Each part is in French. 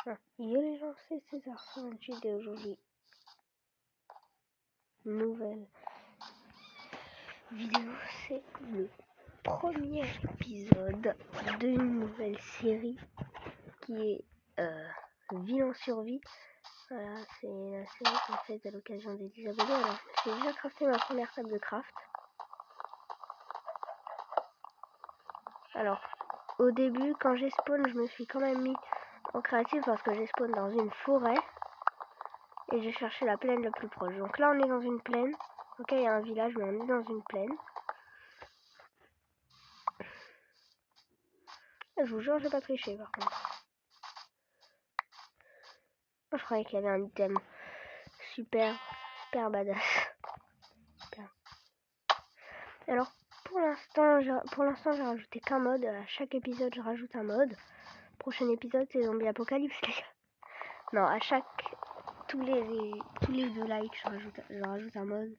Yo les gens, c'est César68 et aujourd'hui, nouvelle vidéo, c'est le premier épisode d'une nouvelle série qui est Vie en survie. Voilà, c'est la série qu'on fait à l'occasion des 10 abonnés. Alors, je me suis déjà crafté ma première table de craft. Alors, au début, quand j'ai spawn, je me suis quand même mis en créatif parce que j'ai spawn dans une forêt. Et j'ai cherché la plaine la plus proche. Donc là, on est dans une plaine. Ok, il y a un village, mais on est dans une plaine. Je vous jure, j'ai pas triché par contre. Je croyais qu'il y avait un item super badass. Super. Alors, pour l'instant, j'ai rajouté qu'un mode. À chaque épisode, je rajoute un mode. Prochain épisode, c'est Zombie Apocalypse, les gars. Non, à chaque... Tous les 2 likes, je rajoute un mode.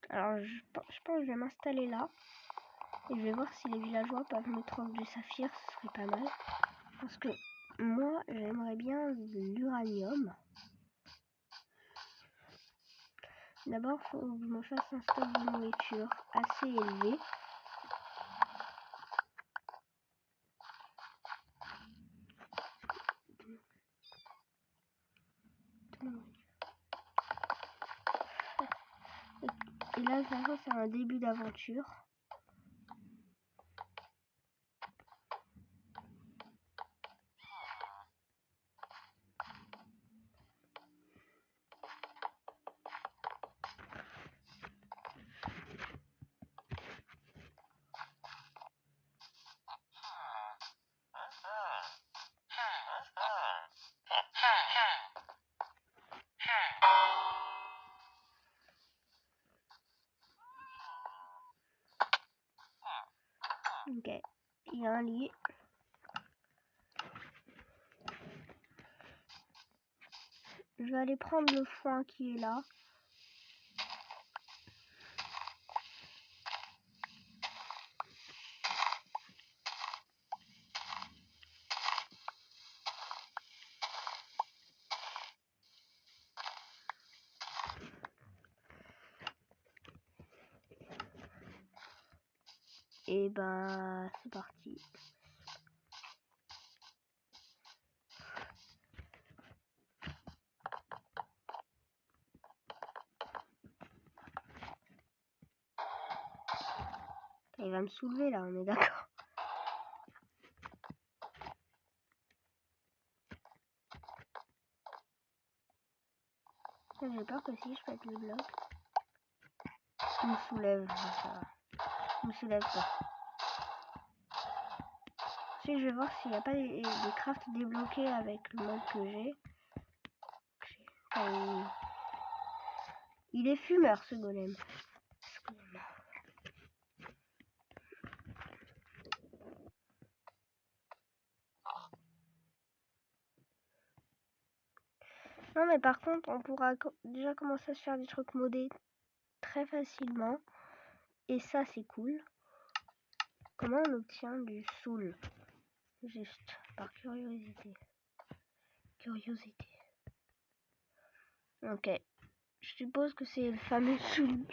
Alors, je pense que je vais m'installer là. Et je vais voir si les villageois peuvent me trouver du saphir, ce serait pas mal. Parce que moi, j'aimerais bien de l'uranium. D'abord, il faut que je me fasse un stock de nourriture assez élevé. Et là, de toute façon, c'est un début d'aventure. Ok, il y a un lit. Je vais aller prendre le foin qui est là. Et ben, c'est parti. Il va me soulever là, on est d'accord. J'ai peur que si je pète le bloc, il me soulève. Ça va. Il me soulève pas. Ensuite, je vais voir s'il n'y a pas des crafts débloqués avec le mode que j'ai. Il est fumeur ce golem. Non mais par contre on pourra déjà commencer à se faire des trucs modés très facilement. Et ça c'est cool. Comment on obtient du soul? Juste par curiosité. Ok. Je suppose que c'est le fameux soul.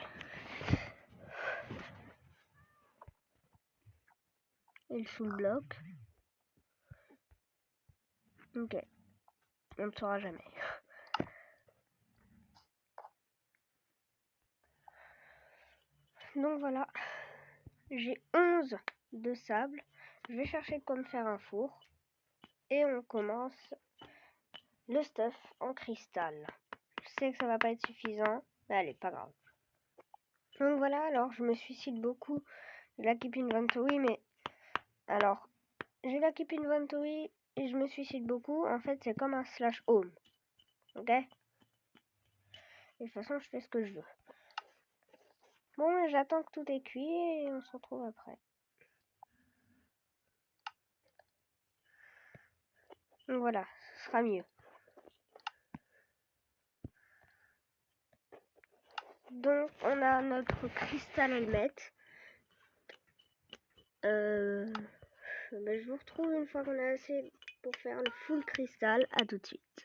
Et le soul block. Ok. On ne saura jamais. Donc voilà. J'ai 11 de sable. Je vais chercher de quoi me faire un four. Et on commence le stuff en cristal. Je sais que ça va pas être suffisant. Mais allez, pas grave. Donc voilà, alors je me suicide beaucoup de la Keep Inventory. Mais alors, j'ai la Keep Inventory et je me suicide beaucoup. En fait, c'est comme un slash home. Ok? Et de toute façon, je fais ce que je veux. Bon, j'attends que tout est cuit et on se retrouve après. Donc voilà, ce sera mieux. Donc, on a notre cristal allumette. Je vous retrouve une fois qu'on a assez pour faire le full cristal. À tout de suite.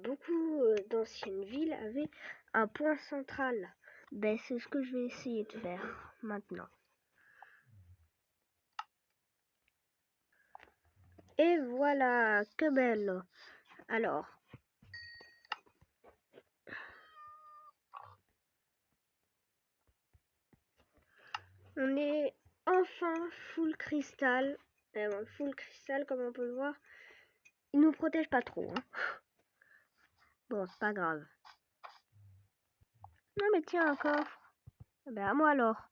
Beaucoup d'anciennes villes avaient un point central. Ben, c'est ce que je vais essayer de faire maintenant. Et voilà, que belle. Alors, on est enfin full cristal. Full cristal, comme on peut le voir, il nous protège pas trop. Hein. Bon, c'est pas grave. Non mais tiens, un coffre. Ben à moi alors.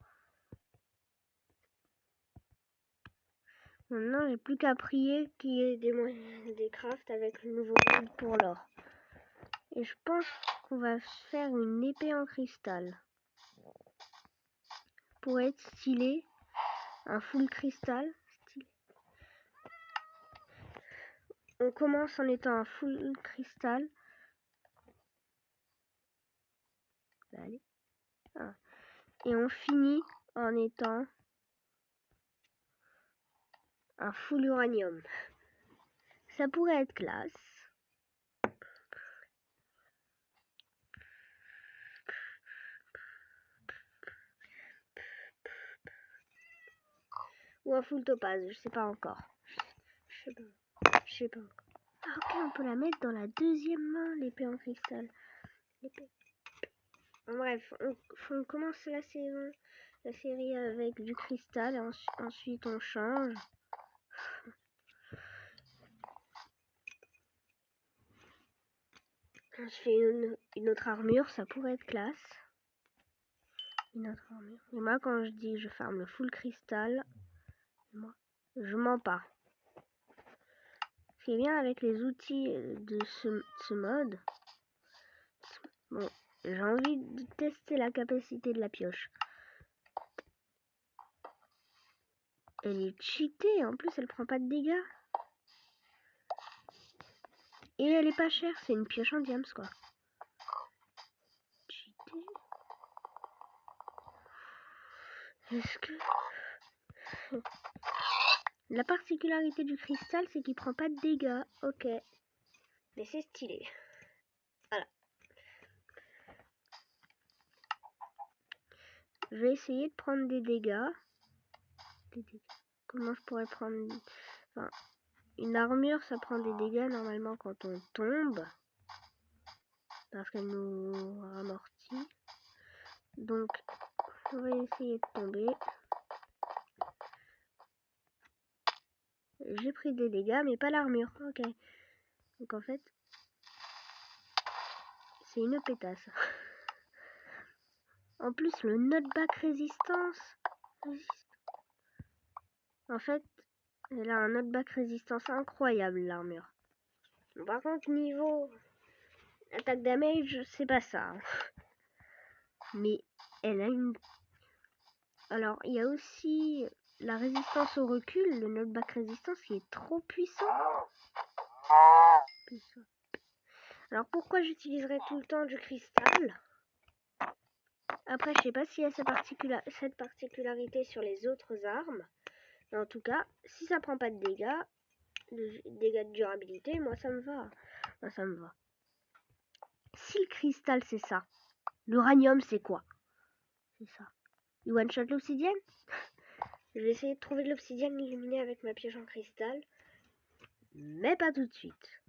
Maintenant, j'ai plus qu'à prier qu'il y ait des moyens des crafts avec le nouveau monde pour l'or. Et je pense qu'on va faire une épée en cristal. Pour être stylé. Un full cristal. Stylé. On commence en étant un full cristal. Allez. Ah. Et on finit en étant un full uranium. Ça pourrait être classe. Ou un full topaz, je sais pas encore. Je sais pas encore. Ah ok, on peut la mettre dans la deuxième main, l'épée en cristal. Bref, on commence la série avec du cristal. Et ensuite on change. On se fait une autre armure, ça pourrait être classe. Une autre armure. Et moi quand je dis que je farme le full cristal, moi, je mens pas. Ce qui est bien avec les outils de ce mode, bon, j'ai envie de tester la capacité de la pioche. Elle est cheatée, en plus elle prend pas de dégâts. Et elle est pas chère, c'est une pioche en diams quoi. Cheatée. Est-ce que... La particularité du cristal, c'est qu'il prend pas de dégâts. Ok. Mais c'est stylé. Voilà. Je vais essayer de prendre des dégâts. Comment je pourrais prendre... Enfin, une armure, ça prend des dégâts normalement quand on tombe. Parce qu'elle nous amortit. Donc, on va essayer de tomber. J'ai pris des dégâts, mais pas l'armure. Ok. Donc en fait, c'est une pétasse. En plus, le knockback résistance. En fait, elle a un knockback résistance incroyable, l'armure. Par contre, niveau attaque damage, c'est pas ça. Mais elle a une... Alors, il y a aussi la résistance au recul, le knockback résistance qui est trop puissant. Alors, pourquoi j'utiliserai tout le temps du cristal? Après, je sais pas s'il y a cette particularité sur les autres armes. Mais en tout cas, si ça prend pas de dégâts de durabilité, moi ça me va. Moi ça me va. Si le cristal c'est ça, l'uranium c'est quoi? C'est ça. Il one shot l'obsidienne? Je vais essayer de trouver de l'obsidienne illuminée avec ma pioche en cristal. Mais pas tout de suite.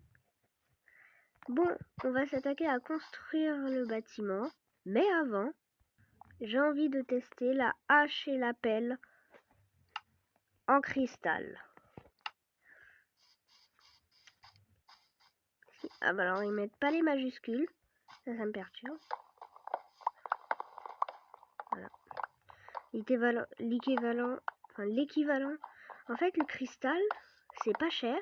Bon, on va s'attaquer à construire le bâtiment. Mais avant, j'ai envie de tester la hache et la pelle en cristal. Ah bah alors ils mettent pas les majuscules. Ça me perturbe. Voilà. L'équivalent. En fait, le cristal, c'est pas cher.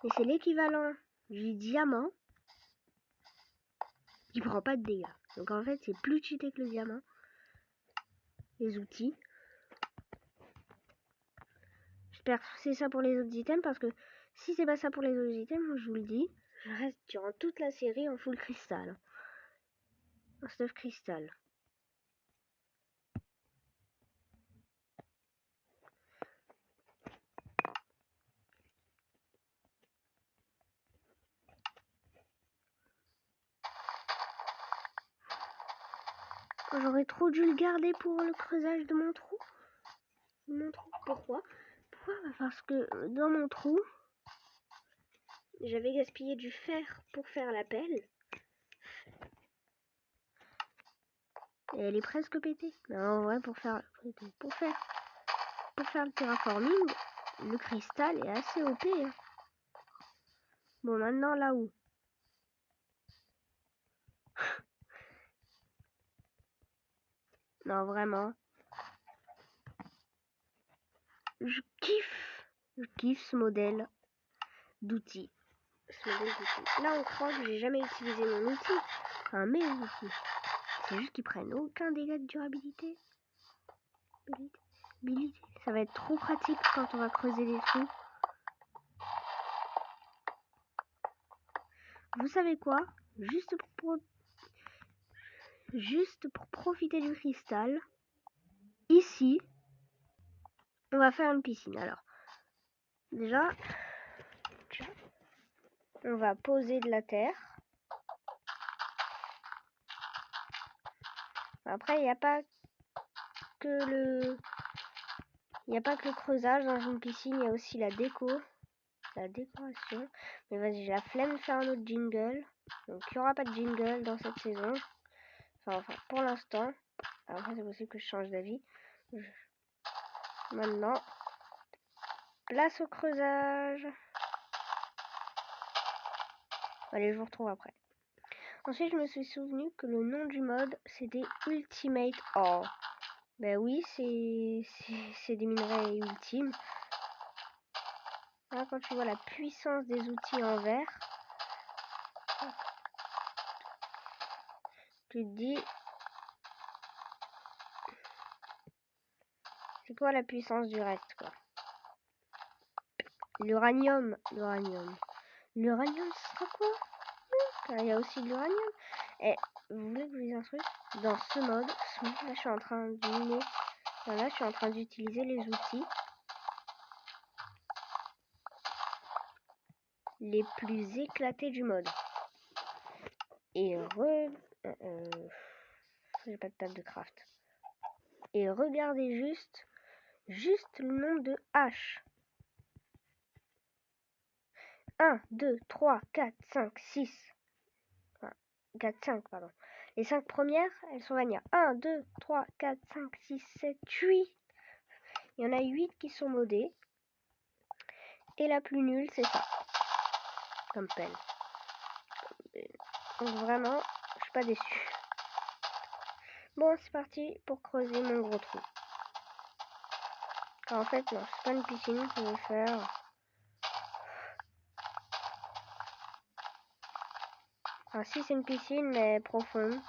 Mais c'est l'équivalent du diamant il prend pas de dégâts. Donc en fait, c'est plus cheaté que le diamant. Les outils. J'espère que c'est ça pour les autres items, parce que si c'est pas ça pour les autres items, je vous le dis, je reste durant toute la série en full cristal. En stuff cristal. J'aurais trop dû le garder pour le creusage de mon trou. Pourquoi? Parce que dans mon trou, j'avais gaspillé du fer pour faire la pelle. Et elle est presque pétée. Mais en vrai, pour faire le terraforming, le cristal est assez OP. Hein. Bon, maintenant, là où? Non, vraiment. Je kiffe ce modèle d'outil. Là, on croit que j'ai jamais utilisé mon outil. Enfin, mes outils. C'est juste qu'ils prennent aucun dégât de durabilité. Ça va être trop pratique quand on va creuser des trous. Vous savez quoi? Juste pour profiter du cristal, ici, on va faire une piscine. Alors, déjà, on va poser de la terre. Après, il n'y a pas que le creusage dans une piscine, il y a aussi la décoration. Mais vas-y, j'ai la flemme de faire un autre jingle. Donc, il n'y aura pas de jingle dans cette saison. Enfin, pour l'instant. Après, c'est possible que je change d'avis. Maintenant, place au creusage. Allez, je vous retrouve après. Ensuite, je me suis souvenu que le nom du mode, c'était Ultimate Ore. Ben oui, c'est des minerais ultimes. Là, quand tu vois la puissance des outils en verre, tu te dis, c'est quoi la puissance du reste, quoi? L'uranium, ce sera quoi? Il y a aussi de l'uranium. Et vous voulez que je vous instruise? Dans ce mode, là, je suis en train de miner. Voilà, je suis en train d'utiliser les outils les plus éclatés du mode. Et j'ai pas de table de craft. Et regardez juste le nombre de haches. 1, 2, 3, 4, 5, 6. Enfin, 4, 5, pardon. Les 5 premières, elles sont gagnées. 1, 2, 3, 4, 5, 6, 7, 8. Il y en a 8 qui sont modées. Et la plus nulle, c'est ça. Comme pelle. Donc vraiment, je suis pas déçue. Bon, c'est parti pour creuser mon gros trou. En fait, non, c'est pas une piscine que je vais faire. Enfin, si, c'est une piscine, mais profonde.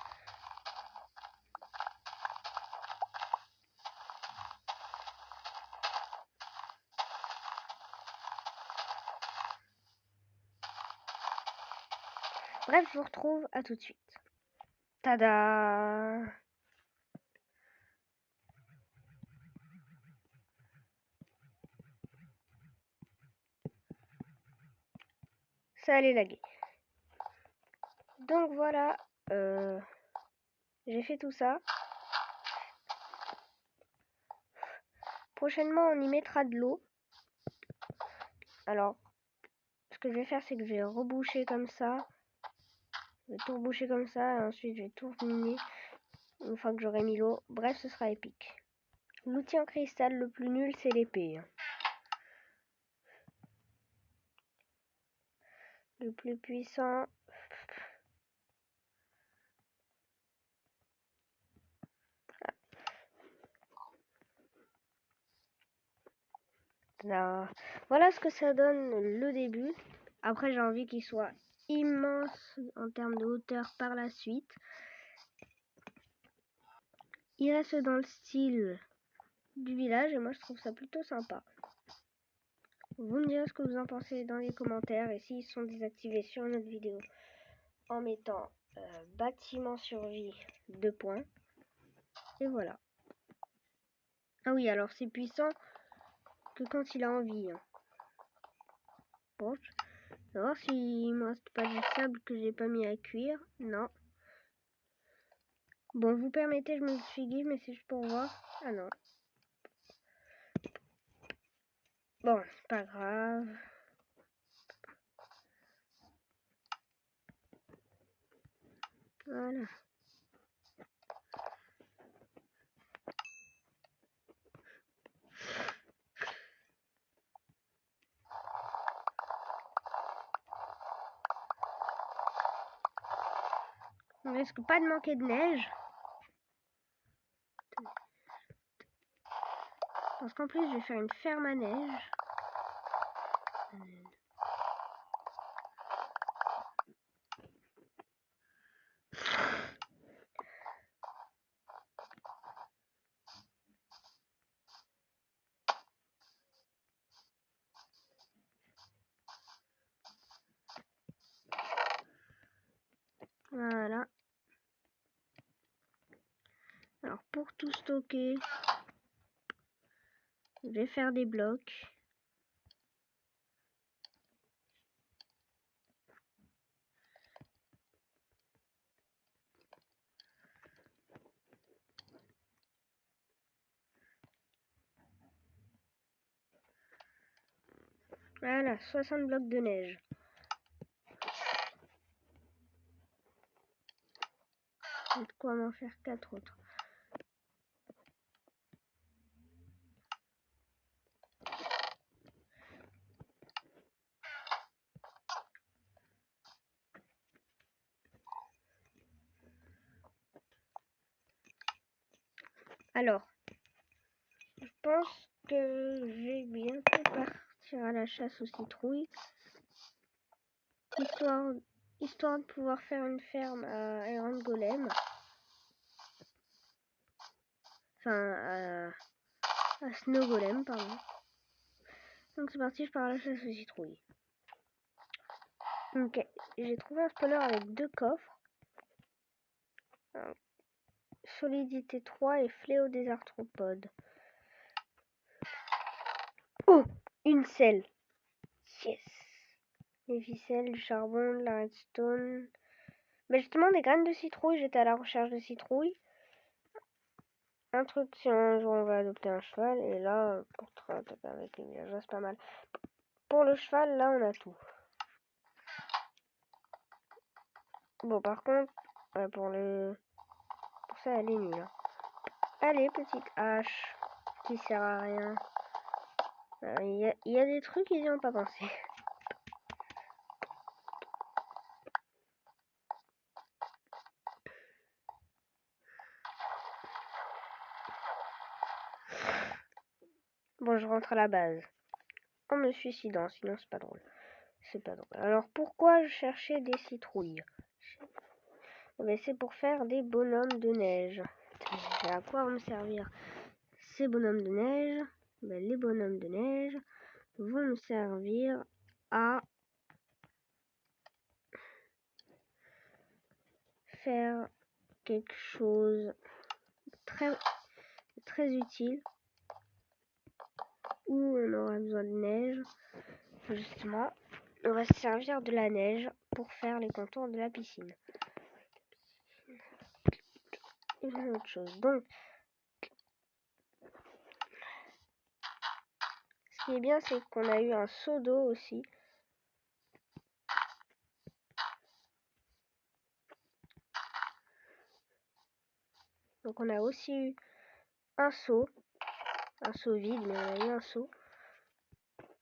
Bref, je vous retrouve à tout de suite. Tada! Ça allait laguer. Donc voilà, j'ai fait tout ça. Prochainement, on y mettra de l'eau. Alors, ce que je vais faire, c'est que je vais reboucher comme ça. Je vais tout reboucher comme ça. Et ensuite, je vais tout miner une fois que j'aurai mis l'eau. Bref, ce sera épique. L'outil en cristal le plus nul, c'est l'épée. Le plus puissant... Là. Voilà ce que ça donne le début. Après, j'ai envie qu'il soit immense en termes de hauteur par la suite. Il reste dans le style du village et moi je trouve ça plutôt sympa. Vous me direz ce que vous en pensez dans les commentaires et s'ils sont désactivés sur notre vidéo en mettant bâtiment survie 2 points. Et voilà. Ah oui, alors c'est puissant que quand il a envie. Hein. Bon, je vais voir s'il me reste pas du sable que j'ai pas mis à cuire. Non. Bon, vous permettez, je me suis dit, mais c'est juste pour voir. Ah non. Bon, c'est pas grave. Voilà. On risque pas de manquer de neige. Parce qu'en plus, je vais faire une ferme à neige. Voilà. Alors, pour tout stocker, je vais faire des blocs. Voilà, 60 blocs de neige. J'ai de quoi m'en faire 4 autres. Alors, je pense que je vais bientôt partir à la chasse aux citrouilles. Histoire de pouvoir faire une ferme à Iron Golem. Enfin, à Snow Golem, pardon. Donc c'est parti, je pars à la chasse aux citrouilles. Ok, j'ai trouvé un spawner avec 2 coffres. Alors, solidité 3 et fléau des arthropodes. Oh, une selle. Yes. Les ficelles, du charbon, de la redstone. Mais justement, des graines de citrouille. J'étais à la recherche de citrouilles. Un truc, si un jour on va adopter un cheval. Et là, pour taper avec les villageois, c'est pas mal. Pour le cheval, là, on a tout. Bon, par contre, pour ça, elle est nulle. Allez, petite hache qui sert à rien. Il y a des trucs, ils n'y ont pas pensé. Bon, je rentre à la base. En me suicidant, sinon c'est pas drôle. C'est pas drôle. Alors, pourquoi je cherchais des citrouilles? C'est pour faire des bonhommes de neige. Et à quoi vont me servir ces bonhommes de neige? Les bonhommes de neige vont me servir à faire quelque chose très très utile où on aura besoin de neige. Justement, on va se servir de la neige pour faire les contours de la piscine. Et une autre chose. Donc, ce qui est bien, c'est qu'on a eu un seau d'eau aussi. Donc, on a aussi eu un seau vide, mais on a eu un seau.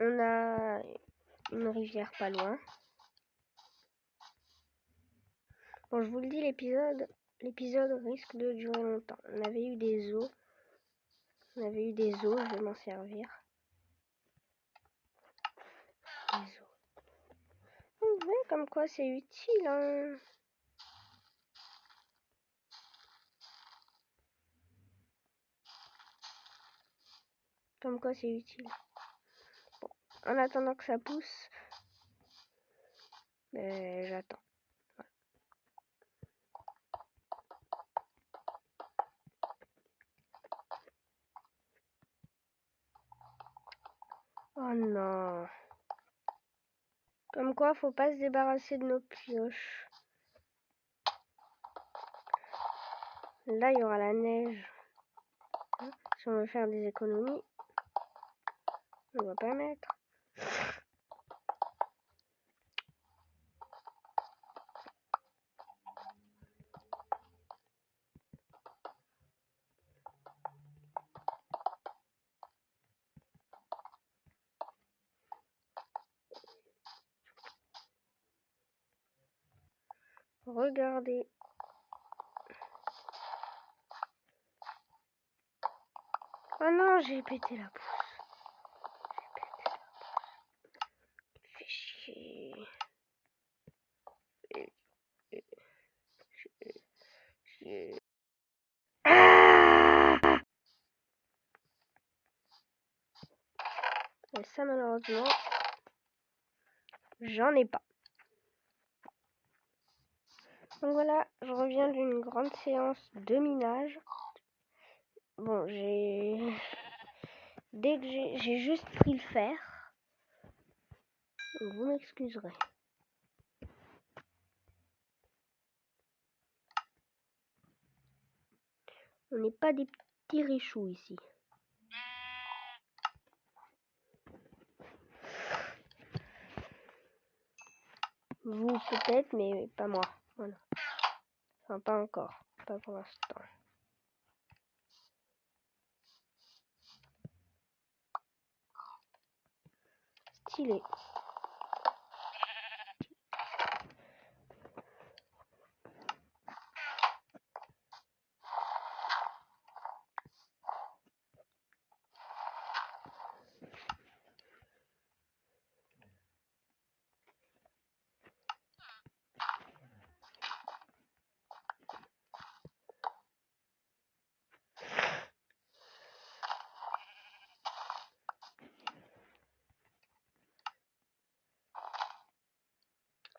On a une rivière pas loin. Bon, je vous le dis, l'épisode risque de durer longtemps. On avait eu des os. Je vais m'en servir. Des os. Donc Oui, comme quoi c'est utile, hein. Comme quoi c'est utile. Bon, en attendant que ça pousse, j'attends. Oh non. Comme quoi, faut pas se débarrasser de nos pioches. Là, il y aura la neige. Si on veut faire des économies, on va pas mettre. Regardez. Oh non, j'ai pété la pousse. Fais chier. Ah! Et ça, malheureusement, j'en ai pas. Donc voilà, je reviens d'une grande séance de minage. Bon, dès que j'ai juste pris le fer, vous m'excuserez. On n'est pas des petits richoux ici. Vous peut-être, mais pas moi. Voilà. Enfin, pas encore. Pas pour l'instant. Stylé.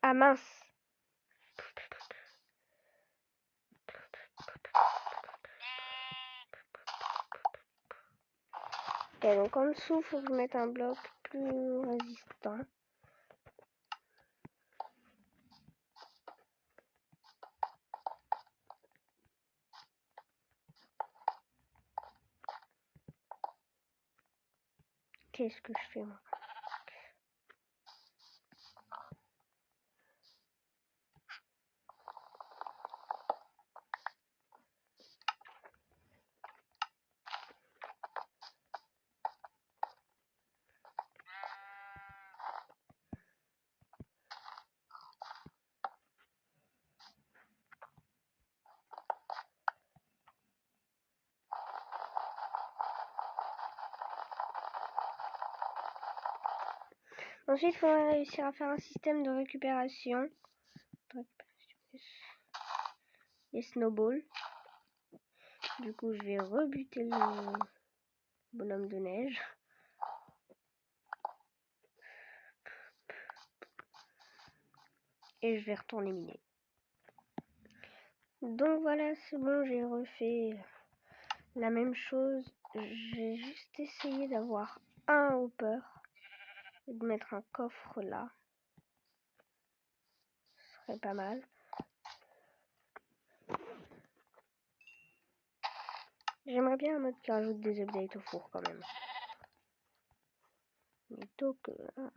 Ah mince. Et donc en dessous, faut que je mette un bloc plus résistant. Qu'est-ce que je fais moi? Ensuite, il faudrait réussir à faire un système de récupération. Les snowballs. Du coup, je vais rebuter le bonhomme de neige. Et je vais retourner miner. Donc voilà, c'est bon, j'ai refait la même chose. J'ai juste essayé d'avoir un hopper et de mettre un coffre là. Ce serait pas mal. J'aimerais bien un mode qui rajoute des updates au four quand même. Plutôt que là.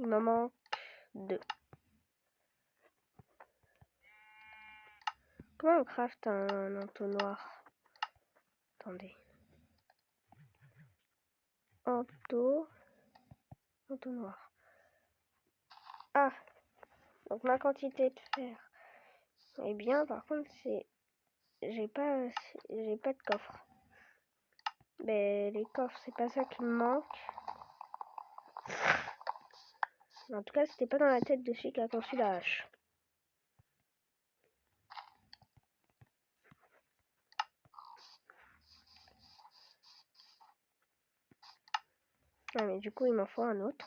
Il m'en manque 2. Comment on craft un entonnoir? Attendez. Entonnoir. Ah, Donc ma quantité de fer est bien. Par contre, j'ai pas de coffre. Mais les coffres, c'est pas ça qui me manque. En tout cas, c'était pas dans la tête de celui qui a conçu la hache. Ah, mais du coup, il m'en faut un autre.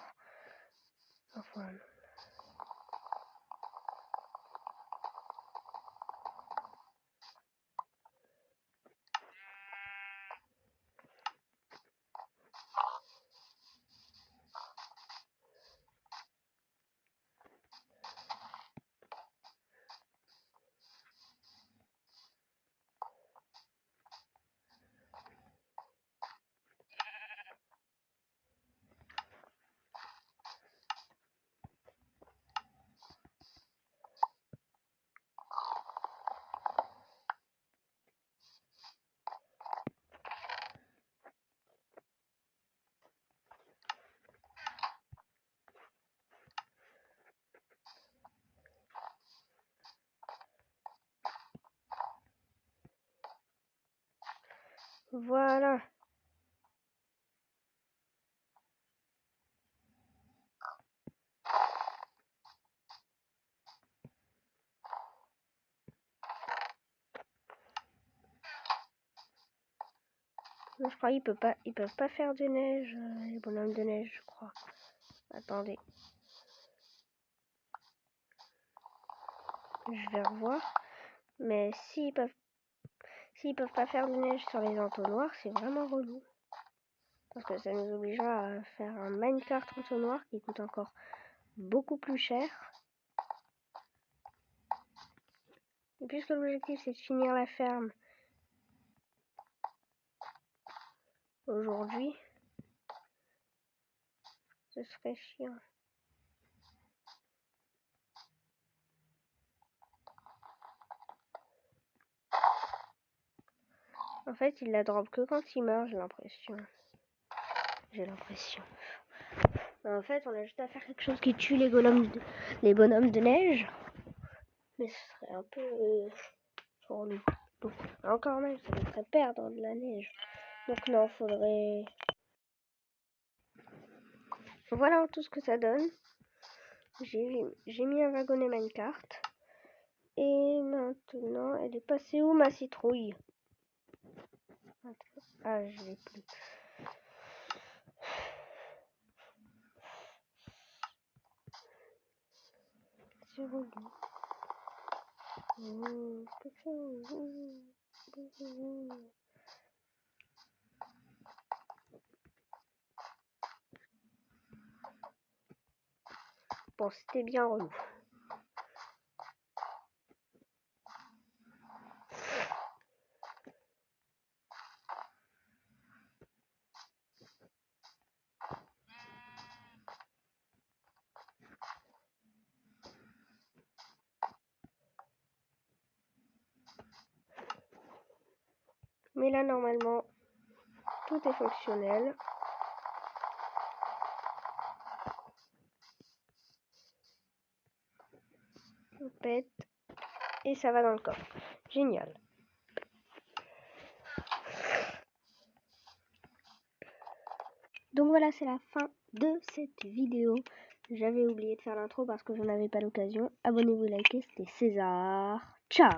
Voilà. Je crois qu'ils peuvent pas faire de neige, les bonhommes de neige, je crois. Attendez. Je vais revoir. Mais s'ils peuvent pas faire de neige sur les entonnoirs, c'est vraiment relou. Parce que ça nous obligera à faire un Minecraft entonnoir qui coûte encore beaucoup plus cher. Et puisque l'objectif c'est de finir la ferme aujourd'hui, ce serait chiant. En fait, il la drop que quand il meurt, j'ai l'impression. En fait, on a juste à faire quelque chose qui tue les bonhommes de neige. Mais ce serait un peu pour nous. Donc, encore même, ça nous ferait perdre de la neige. Donc non, faudrait... Voilà tout ce que ça donne. J'ai mis un wagonnet minecart. Et maintenant, elle est passée où ma citrouille? Ah, je l'ai plus. C'est relou. Bon, c'était bien relou. Mais là, normalement, tout est fonctionnel. On pète. Et ça va dans le coffre. Génial. Donc voilà, c'est la fin de cette vidéo. J'avais oublié de faire l'intro parce que je n'avais pas l'occasion. Abonnez-vous, likez, c'était César. Ciao!